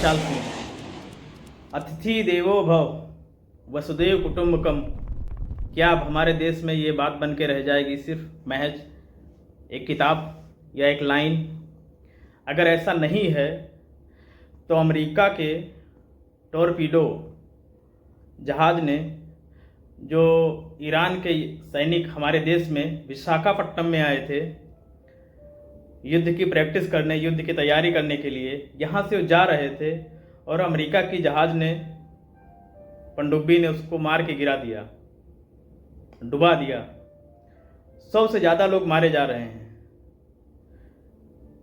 विशाल सिंह। अतिथि देवो भव, वसुदेव कुटुंबकम। क्या अब हमारे देश में ये बात बन के रह जाएगी सिर्फ महज एक किताब या एक लाइन? अगर ऐसा नहीं है तो अमेरिका के टॉरपीडो जहाज़ ने जो ईरान के सैनिक हमारे देश में विशाखापट्टनम में आए थे युद्ध की प्रैक्टिस करने, युद्ध की तैयारी करने के लिए, यहाँ से वो जा रहे थे और अमेरिका की जहाज़ ने, पनडुब्बी ने उसको मार के गिरा दिया, डुबा दिया। 100 से ज़्यादा लोग मारे जा रहे हैं।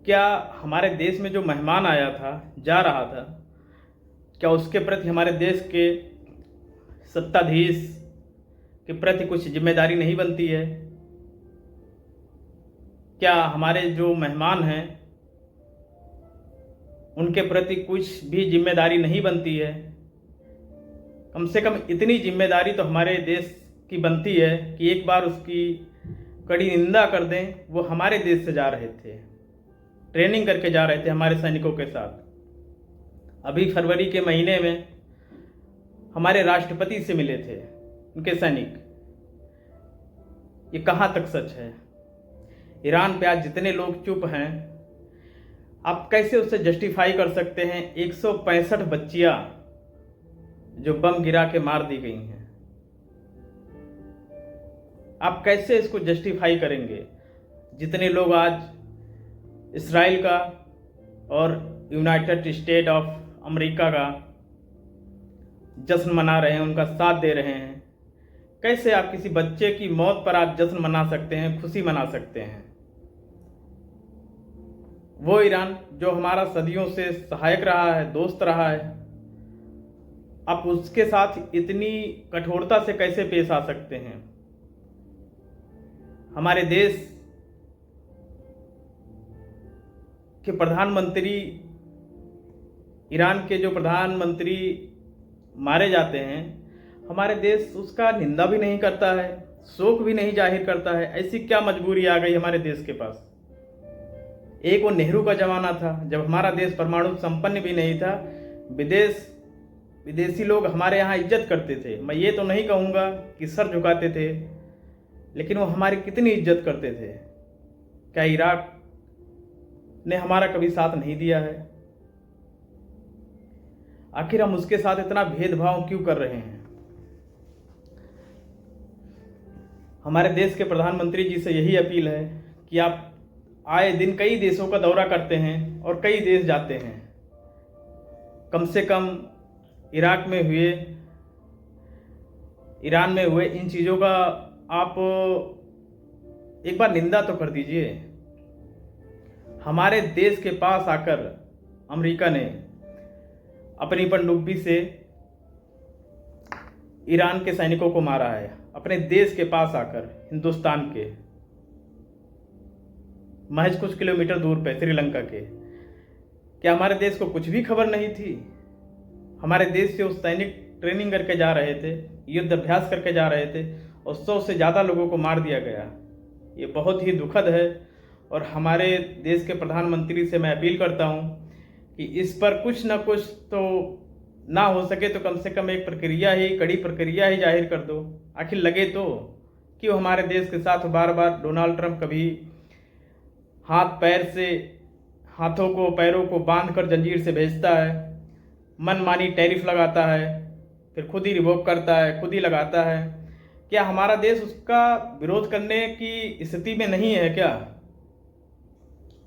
क्या हमारे देश में जो मेहमान आया था, जा रहा था, क्या उसके प्रति हमारे देश के सत्ताधीश के प्रति कुछ जिम्मेदारी नहीं बनती है? क्या हमारे जो मेहमान हैं उनके प्रति कुछ भी जिम्मेदारी नहीं बनती है? कम से कम इतनी जिम्मेदारी तो हमारे देश की बनती है कि एक बार उसकी कड़ी निंदा कर दें। वो हमारे देश से जा रहे थे, ट्रेनिंग करके जा रहे थे हमारे सैनिकों के साथ। अभी फरवरी के महीने में हमारे राष्ट्रपति से मिले थे उनके सैनिक। ये कहाँ तक सच है? ईरान पे आज जितने लोग चुप हैं, आप कैसे उससे जस्टिफाई कर सकते हैं 165 बच्चियां जो बम गिरा के मार दी गई हैं? आप कैसे इसको जस्टिफाई करेंगे? जितने लोग आज इस्राइल का और यूनाइटेड स्टेट ऑफ अमेरिका का जश्न मना रहे हैं, उनका साथ दे रहे हैं, कैसे आप किसी बच्चे की मौत पर आप जश्न मना सकते हैं, खुशी मना सकते हैं? वो ईरान जो हमारा सदियों से सहायक रहा है, दोस्त रहा है, आप उसके साथ इतनी कठोरता से कैसे पेश आ सकते हैं? हमारे देश के प्रधानमंत्री, ईरान के जो प्रधानमंत्री मारे जाते हैं, हमारे देश उसका निंदा भी नहीं करता है, शोक भी नहीं जाहिर करता है। ऐसी क्या मजबूरी आ गई हमारे देश के पास? एक वो नेहरू का ज़माना था जब हमारा देश परमाणु संपन्न भी नहीं था। विदेशी लोग हमारे यहाँ इज्जत करते थे। मैं ये तो नहीं कहूँगा कि सर झुकाते थे, लेकिन वो हमारी कितनी इज्जत करते थे। क्या इराक ने हमारा कभी साथ नहीं दिया है? आखिर हम उसके साथ इतना भेदभाव क्यों कर रहे हैं? हमारे देश के प्रधानमंत्री जी से यही अपील है कि आप आए दिन कई देशों का दौरा करते हैं और कई देश जाते हैं। कम से कम इराक में हुए, ईरान में हुए इन चीज़ों का आप एक बार निंदा तो कर दीजिए। हमारे देश के पास आकर अमेरिका ने अपनी पनडुब्बी से ईरान के सैनिकों को मारा है, अपने देश के पास आकर, हिंदुस्तान के महज कुछ किलोमीटर दूर पे, श्रीलंका के। क्या हमारे देश को कुछ भी खबर नहीं थी? हमारे देश से उस सैनिक ट्रेनिंग करके जा रहे थे, युद्ध अभ्यास करके जा रहे थे और 100 से ज़्यादा लोगों को मार दिया गया। ये बहुत ही दुखद है और हमारे देश के प्रधानमंत्री से मैं अपील करता हूँ कि इस पर कुछ ना कुछ तो ना हो सके तो कम से कम एक प्रक्रिया ही, कड़ी प्रक्रिया ही जाहिर कर दो। आखिर लगे तो क्यों हमारे देश के साथ बार बार डोनाल्ड ट्रंप कभी हाथ पैर से, हाथों को पैरों को बांध कर जंजीर से भेजता है, मनमानी टैरिफ लगाता है, फिर खुद ही रिवोक करता है, खुद ही लगाता है। क्या हमारा देश उसका विरोध करने की स्थिति में नहीं है क्या?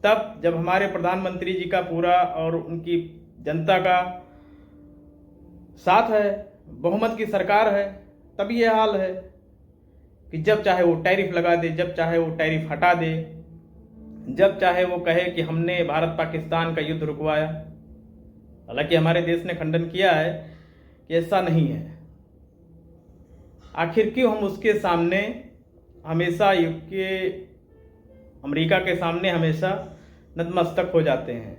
तब जब हमारे प्रधानमंत्री जी का पूरा और उनकी जनता का साथ है, बहुमत की सरकार है, तब ये हाल है कि जब चाहे वो टैरिफ लगा दे, जब चाहे वो टैरिफ हटा दे, जब चाहे वो कहे कि हमने भारत पाकिस्तान का युद्ध रुकवाया। हालांकि हमारे देश ने खंडन किया है कि ऐसा नहीं है। आखिर क्यों हम उसके सामने हमेशा, यूके, अमेरिका के सामने हमेशा नतमस्तक हो जाते हैं?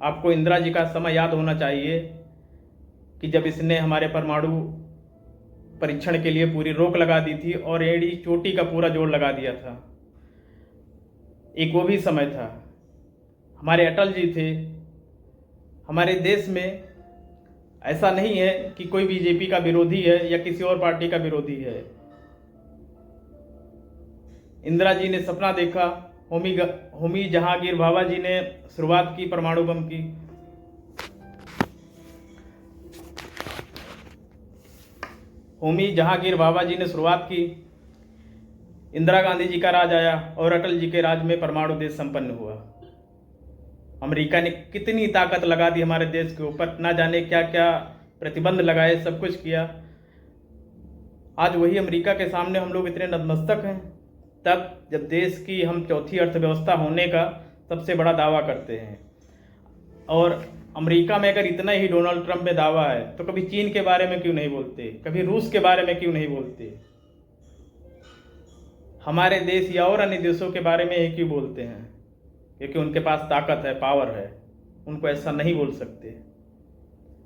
आपको इंदिरा जी का समय याद होना चाहिए कि जब इसने हमारे परमाणु परीक्षण के लिए पूरी रोक लगा दी थी और एड़ी चोटी का पूरा जोर लगा दिया था। एक वो भी समय था। हमारे अटल जी थे, हमारे देश में ऐसा नहीं है कि कोई बीजेपी का विरोधी है या किसी और पार्टी का विरोधी है। इंदिरा जी ने सपना देखा, होमी जहांगीर भाभा जी ने शुरुआत की परमाणु बम की, होमी जहांगीर भाभा जी ने शुरुआत की, इंदिरा गांधी जी का राज आया और अटल जी के राज में परमाणु देश संपन्न हुआ। अमेरिका ने कितनी ताकत लगा दी हमारे देश के ऊपर, ना जाने क्या क्या प्रतिबंध लगाए, सब कुछ किया। आज वही अमेरिका के सामने हम लोग इतने नतमस्तक हैं, तब जब देश की हम चौथी अर्थव्यवस्था होने का सबसे बड़ा दावा करते हैं। और अमेरिका में अगर इतना ही डोनाल्ड ट्रंप में दावा है तो कभी चीन के बारे में क्यों नहीं बोलते, कभी रूस के बारे में क्यों नहीं बोलते, हमारे देश या और अन्य देशों के बारे में ही क्यों बोलते हैं? क्योंकि उनके पास ताकत है, पावर है, उनको ऐसा नहीं बोल सकते।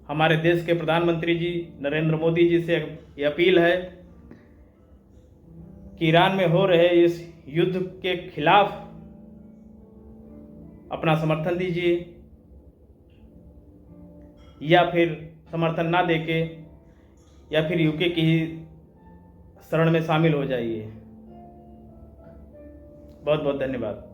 हमारे देश के प्रधानमंत्री जी नरेंद्र मोदी जी से ये अपील है कि ईरान में हो रहे इस युद्ध के खिलाफ अपना समर्थन दीजिए, या फिर समर्थन ना देके या फिर यूके की ही शरण में शामिल हो जाइए। बहुत बहुत धन्यवाद।